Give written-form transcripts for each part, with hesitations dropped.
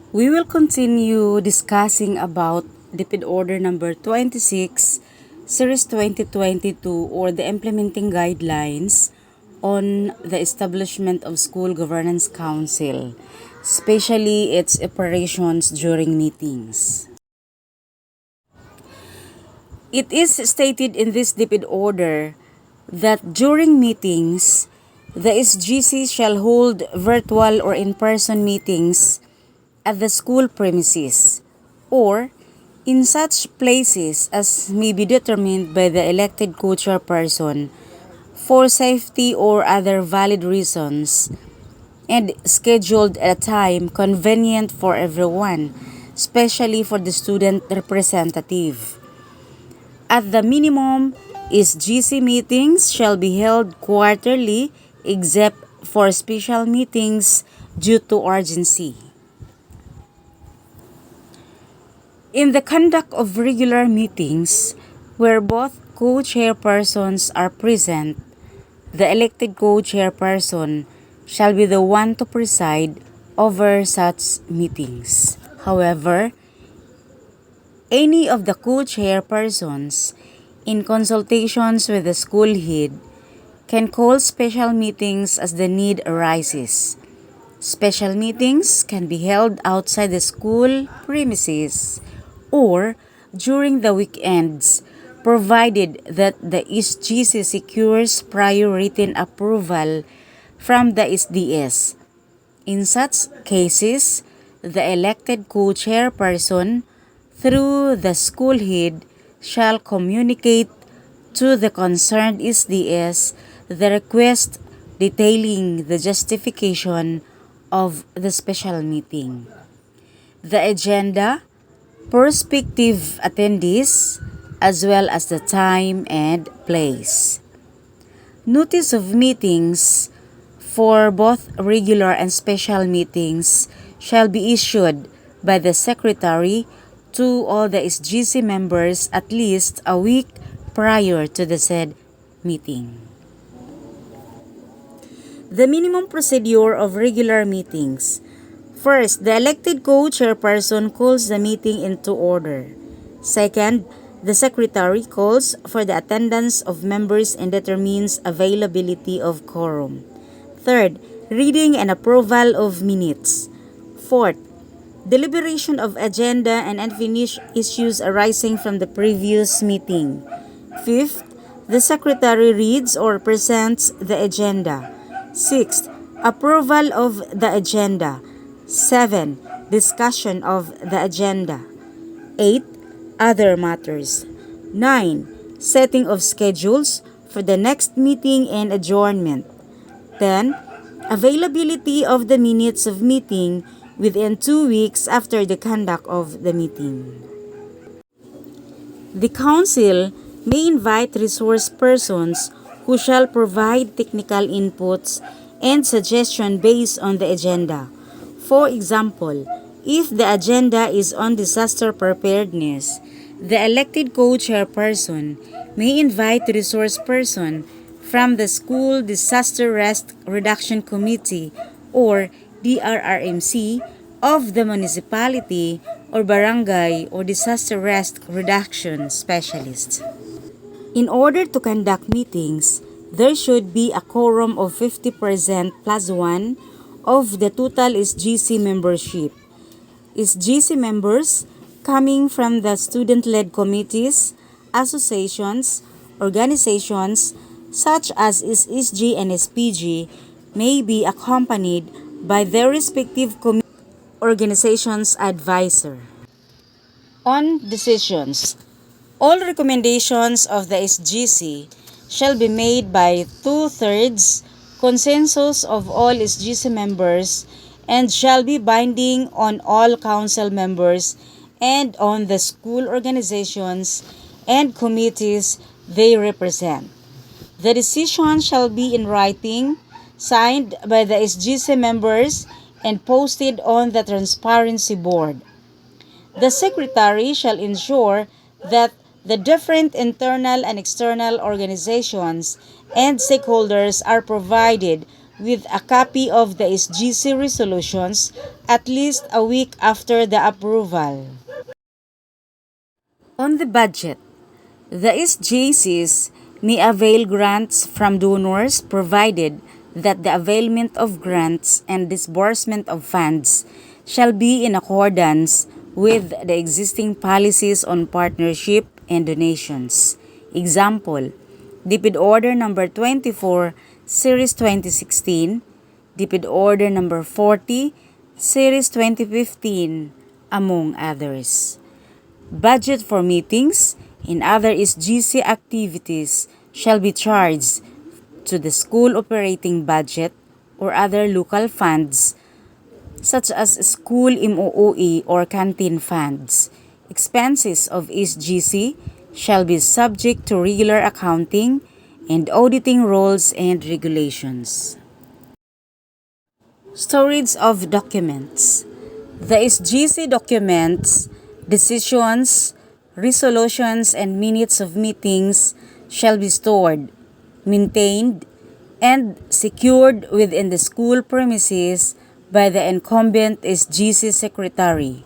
We will continue discussing about DepEd Order number 26, Series 2022, or the implementing guidelines on the establishment of School Governance Council, especially its operations during meetings. It is stated in this DepEd Order that during meetings, the SGC shall hold virtual or in-person meetings at the school premises or in such places as may be determined by the elected co-chairperson for safety or other valid reasons and scheduled at a time convenient for everyone, especially for the student representative. At the minimum, SGC meetings shall be held quarterly except for special meetings due to urgency. In the conduct of regular meetings, where both co-chairpersons are present, the elected co-chairperson shall be the one to preside over such meetings. However, any of the co-chairpersons, in consultations with the school head, can call special meetings as the need arises. Special meetings can be held outside the school premises or during the weekends, provided that the SGC secures prior written approval from the SDS. In such cases, the elected co-chairperson through the school head shall communicate to the concerned SDS the request detailing the justification of the special meeting, the agenda, prospective attendees, as well as the time and place. Notice of meetings for both regular and special meetings shall be issued by the Secretary to all the SGC members at least a week prior to the said meeting. The minimum procedure of regular meetings. First, the elected co-chairperson calls the meeting into order. Second, the secretary calls for the attendance of members and determines availability of quorum. Third, reading and approval of minutes. Fourth, deliberation of agenda and unfinished issues arising from the previous meeting. Fifth, the secretary reads or presents the agenda. Sixth, approval of the agenda. 7. Discussion of the agenda. 8. Other matters. 9. Setting of schedules for the next meeting and adjournment. 10. Availability of the minutes of meeting within 2 weeks after the conduct of the meeting. The Council may invite resource persons who shall provide technical inputs and suggestions based on the agenda. For example, if the agenda is on disaster preparedness, the elected co-chairperson may invite the resource person from the School Disaster Risk Reduction Committee or DRRMC of the municipality or barangay or disaster risk reduction specialist. In order to conduct meetings, there should be a quorum of 50% plus 1 of the total SGC membership. SGC members coming from the student-led committees, associations, organizations such as SSG and SPG may be accompanied by their respective organization's advisor. On decisions, all recommendations of the SGC shall be made by 2/3 consensus of all SGC members and shall be binding on all council members and on the school organizations and committees they represent. The decision shall be in writing, signed by the SGC members and posted on the Transparency Board. The Secretary shall ensure that the different internal and external organizations and stakeholders are provided with a copy of the SGC resolutions at least a week after the approval. On the budget, the SGCs may avail grants from donors provided that the availment of grants and disbursement of funds shall be in accordance with the existing policies on partnership and donations. Example, DPID Order Number 24, Series 2016, DPID Order Number 40, Series 2015, among others. Budget for meetings and other SGC activities shall be charged to the school operating budget or other local funds such as school MOOE or canteen funds. Expenses of SGC shall be subject to regular accounting and auditing rules and regulations. Storage of documents. The SGC documents, decisions, resolutions, and minutes of meetings shall be stored, maintained, and secured within the school premises by the incumbent SGC secretary.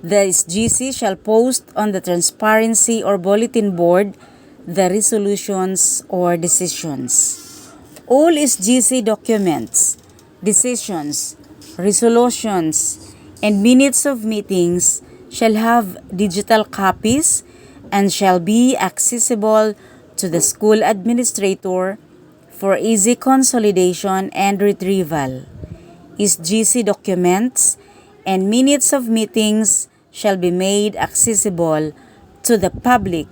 The SGC shall post on the transparency or bulletin board the resolutions or decisions. All SGC documents, decisions, resolutions, and minutes of meetings shall have digital copies and shall be accessible to the school administrator for easy consolidation and retrieval. SGC documents and minutes of meetings shall be made accessible to the public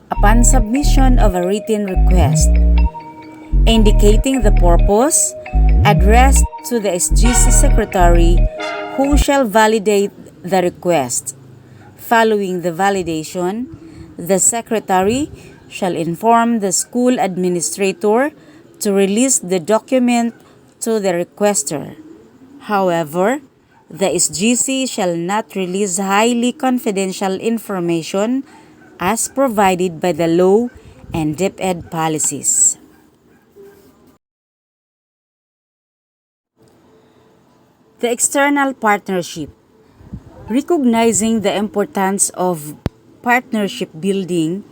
upon submission of a written request, indicating the purpose, addressed to the SGC secretary who shall validate the request. Following the validation, the secretary shall inform the school administrator to release the document to the requester. However, the SGC shall not release highly confidential information as provided by the law and DepEd policies. The external partnership. Recognizing the importance of partnership building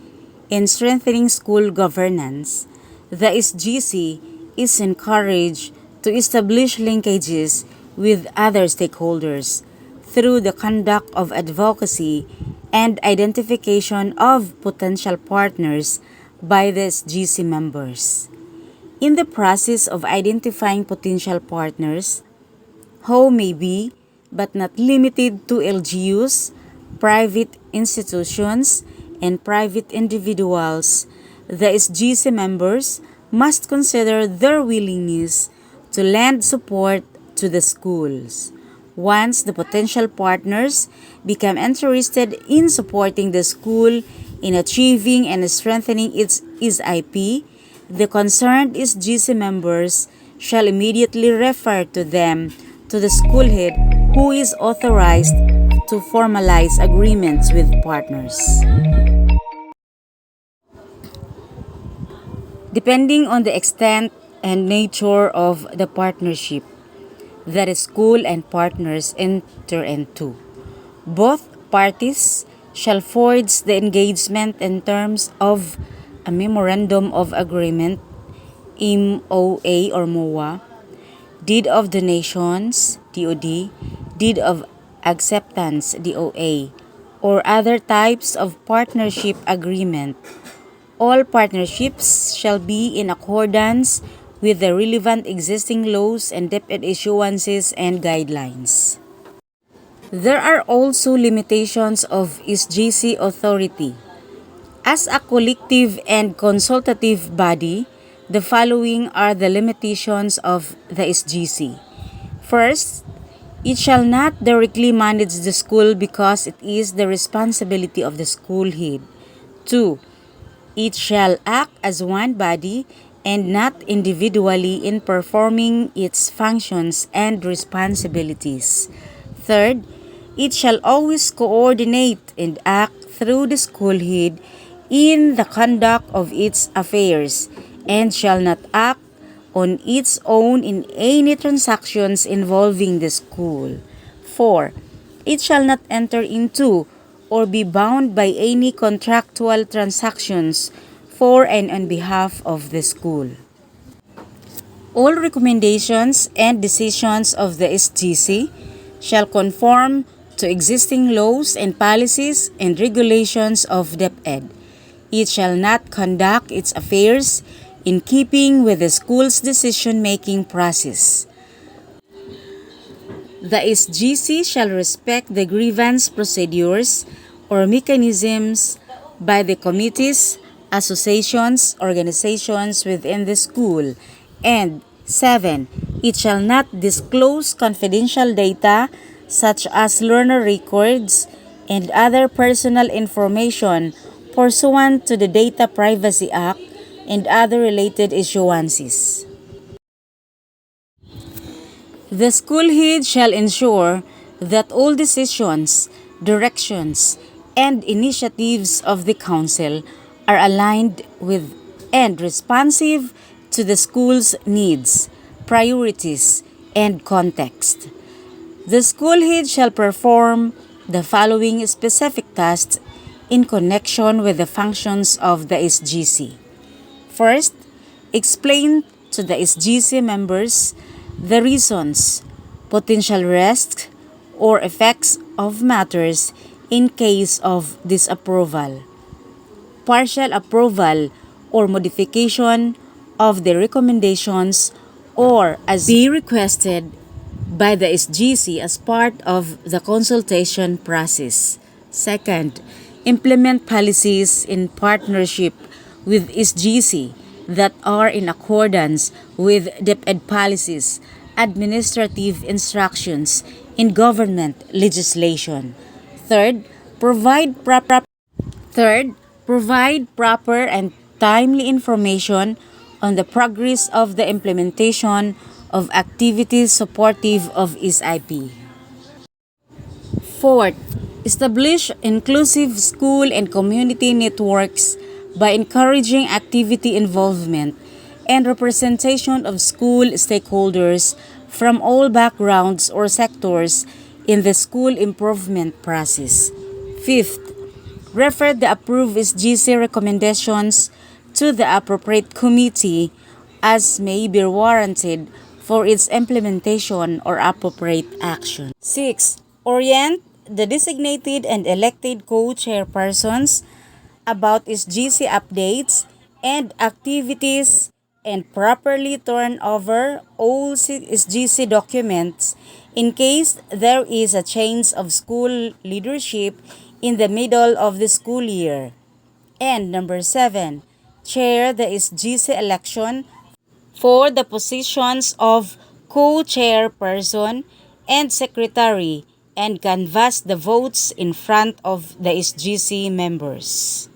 and strengthening school governance, the SGC is encouraged to establish linkages with other stakeholders through the conduct of advocacy and identification of potential partners by the SGC members. In the process of identifying potential partners, who may be, but not limited to LGUs, private institutions, and private individuals, the SGC members must consider their willingness to lend support to the schools. Once the potential partners become interested in supporting the school in achieving and strengthening its IP, the concerned SGC members shall immediately refer to them to the school head who is authorized to formalize agreements with partners. Depending on the extent and nature of the partnership that a school and partners enter into, both parties shall forge the engagement in terms of a Memorandum of Agreement, MOA or MOA, Deed of Donations, DOD, Deed of Acceptance, DOA, or other types of partnership agreement. All partnerships shall be in accordance with the relevant existing laws and DepEd issuances and guidelines. There are also limitations of SGC authority. As a collective and consultative body, the following are the limitations of the SGC. First, it shall not directly manage the school because it is the responsibility of the school head. 2. It shall act as one body and not individually in performing its functions and responsibilities. Third, it shall always coordinate and act through the school head in the conduct of its affairs and shall not act on its own in any transactions involving the school. 4. It shall not enter into or be bound by any contractual transactions for and on behalf of the school. All recommendations and decisions of the SGC shall conform to existing laws and policies and regulations of DepEd. It shall not conduct its affairs in keeping with the school's decision-making process. The SGC shall respect the grievance procedures or mechanisms by the committees, associations, organizations within the school. And 7. It shall not disclose confidential data such as learner records and other personal information pursuant to the Data Privacy Act and other related issuances. The school head shall ensure that all decisions, directions, and initiatives of the council are aligned with and responsive to the school's needs, priorities, and context. The school head shall perform the following specific tasks in connection with the functions of the SGC. First, explain to the SGC members the reasons, potential risks, or effects of matters in case of disapproval, partial approval, or modification of the recommendations or as be requested by the SGC as part of the consultation process. Second, implement policies in partnership with SGC that are in accordance with DepEd policies, administrative instructions, and government legislation. Third, provide proper and timely information on the progress of the implementation of activities supportive of SIP. Fourth, establish inclusive school and community networks by encouraging activity involvement and representation of school stakeholders from all backgrounds or sectors in the school improvement process. Fifth, refer the approved SGC recommendations to the appropriate committee as may be warranted for its implementation or appropriate action. 6. Orient the designated and elected co-chairpersons about SGC updates and activities and properly turn over all SGC documents in case there is a change of school leadership in the middle of the school year. And number 7, chair the SGC election for the positions of co-chairperson and secretary and canvass the votes in front of the SGC members.